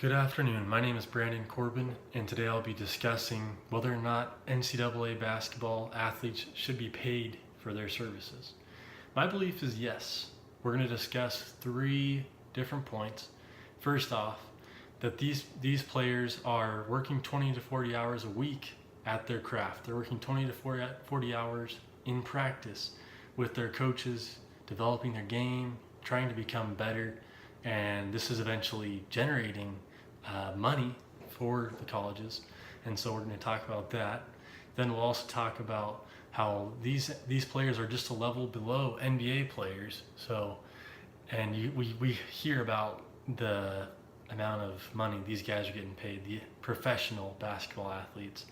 Good afternoon. My name is Brandon Corbin, and today I'll be discussing whether or not NCAA basketball athletes should be paid for their services. My belief is yes. We're going to discuss three different points. First off, that these players are working 20 to 40 hours a week at their craft. They're working 20 to 40 hours in practice with their coaches, developing their game, trying to become better, and this is eventually generating money for the colleges. And so we're going to talk about that. Then we'll also talk about how these players are just a level below NBA players. So, and we hear about the amount of money these guys are getting paid. The professional basketball athletes,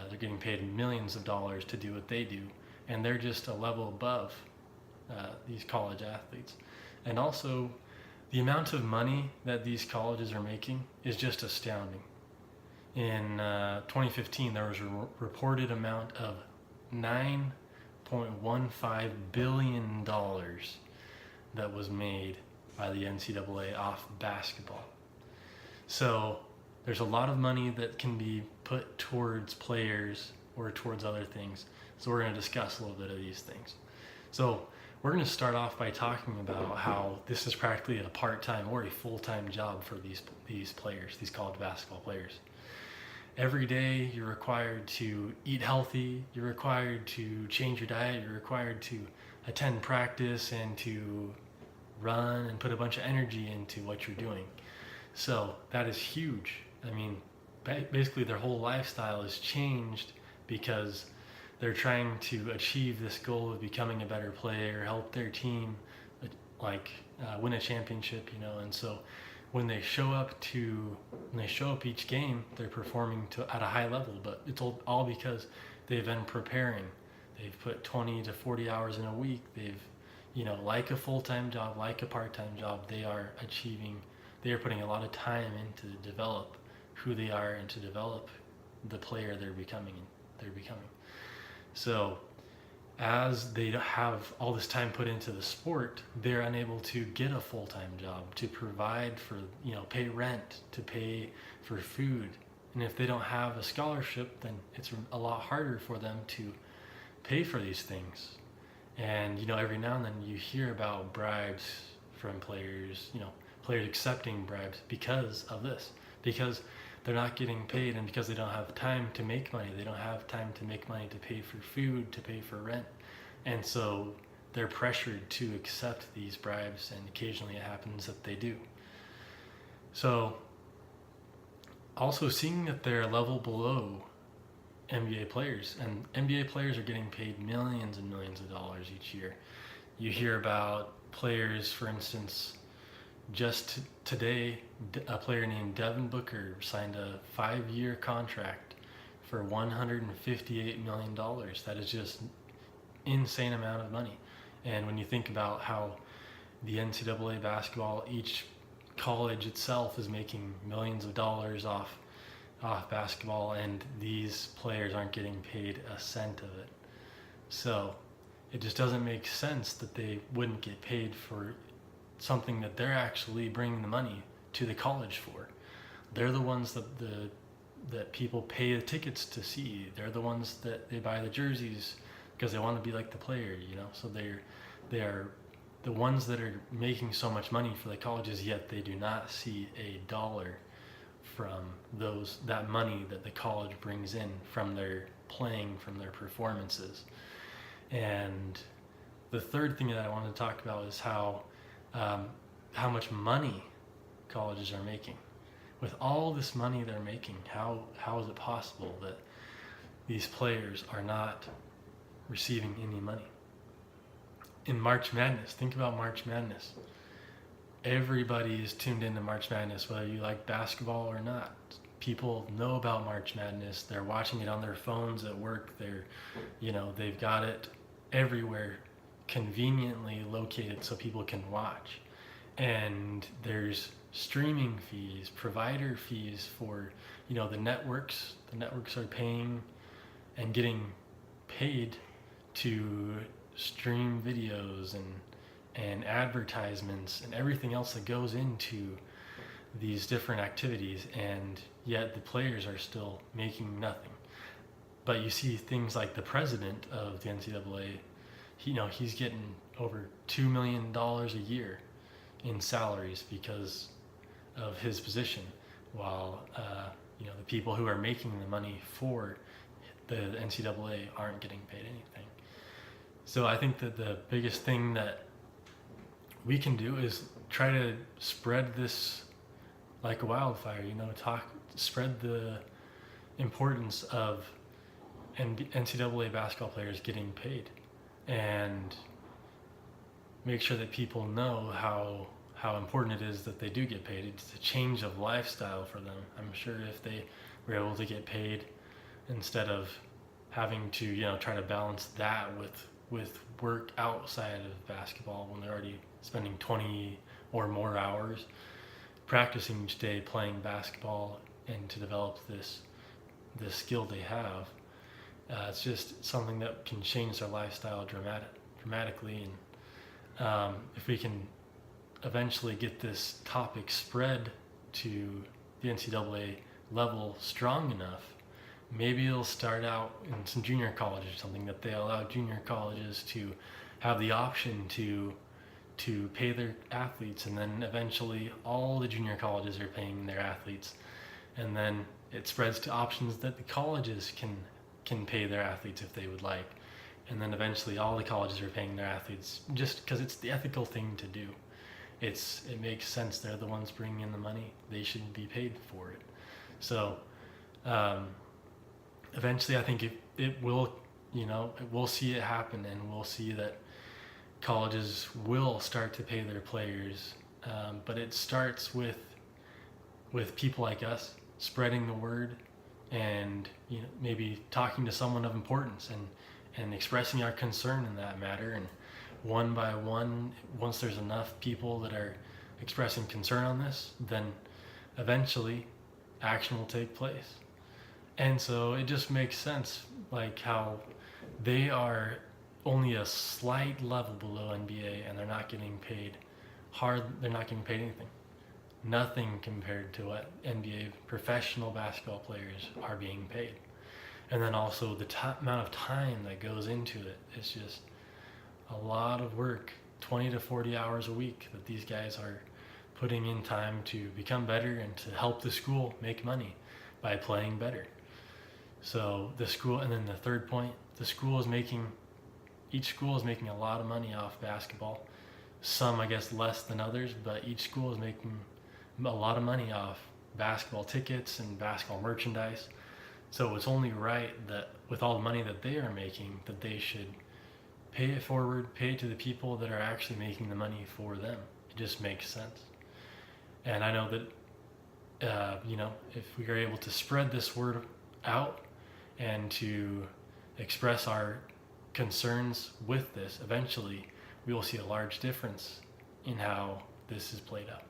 they're getting paid millions of dollars to do what they do, and they're just a level above these college athletes. And also, the amount of money that these colleges are making is just astounding. In 2015, there was a reported amount of $9.15 billion that was made by the NCAA off basketball. So there's a lot of money that can be put towards players or towards other things. So we're going to discuss a little bit of these things. So we're going to start off by talking about how this is practically a part-time or a full-time job for these players, these college basketball players. Every day you're required to eat healthy, you're required to change your diet, you're required to attend practice and to run and put a bunch of energy into what you're doing. So that is huge. I mean, basically their whole lifestyle is changed because they're trying to achieve this goal of becoming a better player, help their team win a championship, and so when they show up each game, they're performing at a high level, but it's all because they've been preparing. They've put 20 to 40 hours in a week. They've, like a full-time job, like a part-time job, they are putting a lot of time in to develop who they are and to develop the player they're becoming. So as they have all this time put into the sport, they're unable to get a full-time job to provide for, pay rent, to pay for food. And if they don't have a scholarship, then it's a lot harder for them to pay for these things. And, every now and then you hear about bribes from players, players accepting bribes because of this, because they're not getting paid, and because they don't have time to make money. They don't have time to make money to pay for food, to pay for rent. And so they're pressured to accept these bribes, and occasionally it happens that they do. So also seeing that they're a level below NBA players, and NBA players are getting paid millions and millions of dollars each year. You hear about players, for instance, just today, a player named Devin Booker signed a 5-year contract for $158 million. That is just insane amount of money. And when you think about how the NCAA basketball, each college itself is making millions of dollars off basketball, and these players aren't getting paid a cent of it. So it just doesn't make sense that they wouldn't get paid for something that they're actually bringing the money to the college for. They're the ones that people pay the tickets to see. They're the ones that they buy the jerseys because they want to be like the player, So they are the ones that are making so much money for the colleges, yet they do not see a dollar from that money that the college brings in from their playing, from their performances. And the third thing that I wanted to talk about is how much money colleges are making. With all this money they're making, how is it possible that these players are not receiving any money? In March Madness, think about March Madness. Everybody is tuned into March Madness, whether you like basketball or not. People know about March Madness. They're watching it on their phones at work. They've got it everywhere, conveniently located so people can watch. And there's streaming fees, provider fees for, the networks. The networks are paying and getting paid to stream videos and advertisements and everything else that goes into these different activities, and yet the players are still making nothing. But you see things like the president of the NCAA, he's getting over $2 million a year in salaries because of his position, while the people who are making the money for the NCAA aren't getting paid anything. So I think that the biggest thing that we can do is try to spread this like a wildfire. Spread the importance of NCAA basketball players getting paid, and make sure that people know how important it is that they do get paid. It's a change of lifestyle for them. I'm sure if they were able to get paid instead of having to try to balance that with work outside of basketball, when they're already spending 20 or more hours practicing each day playing basketball and to develop this skill they have. It's just something that can change their lifestyle dramatically. And if we can eventually get this topic spread to the NCAA level strong enough, maybe it'll start out in some junior colleges or something, that they allow junior colleges to have the option to pay their athletes, and then eventually all the junior colleges are paying their athletes, and then it spreads to options that the colleges can pay their athletes if they would like, and then eventually all the colleges are paying their athletes just because it's the ethical thing to do. It makes sense. They're the ones bringing in the money. They should be paid for it. So eventually I think it will, we'll see it happen, and we'll see that colleges will start to pay their players. But it starts with people like us spreading the word, and maybe talking to someone of importance and expressing our concern in that matter. And one by one, once there's enough people that are expressing concern on this, then eventually action will take place. And so it just makes sense, like how they are only a slight level below NBA, and they're not getting paid they're not getting paid anything. Nothing compared to what NBA professional basketball players are being paid. And then also the amount of time that goes into it. It's just a lot of work, 20 to 40 hours a week that these guys are putting in time to become better and to help the school make money by playing better. So the school, and then the third point, each school is making a lot of money off basketball. Some, I guess, less than others, but each school is making a lot of money off basketball tickets and basketball merchandise. So it's only right that with all the money that they are making, that they should pay it forward, pay it to the people that are actually making the money for them. It just makes sense. And I know that, if we are able to spread this word out and to express our concerns with this, eventually we will see a large difference in how this is played out.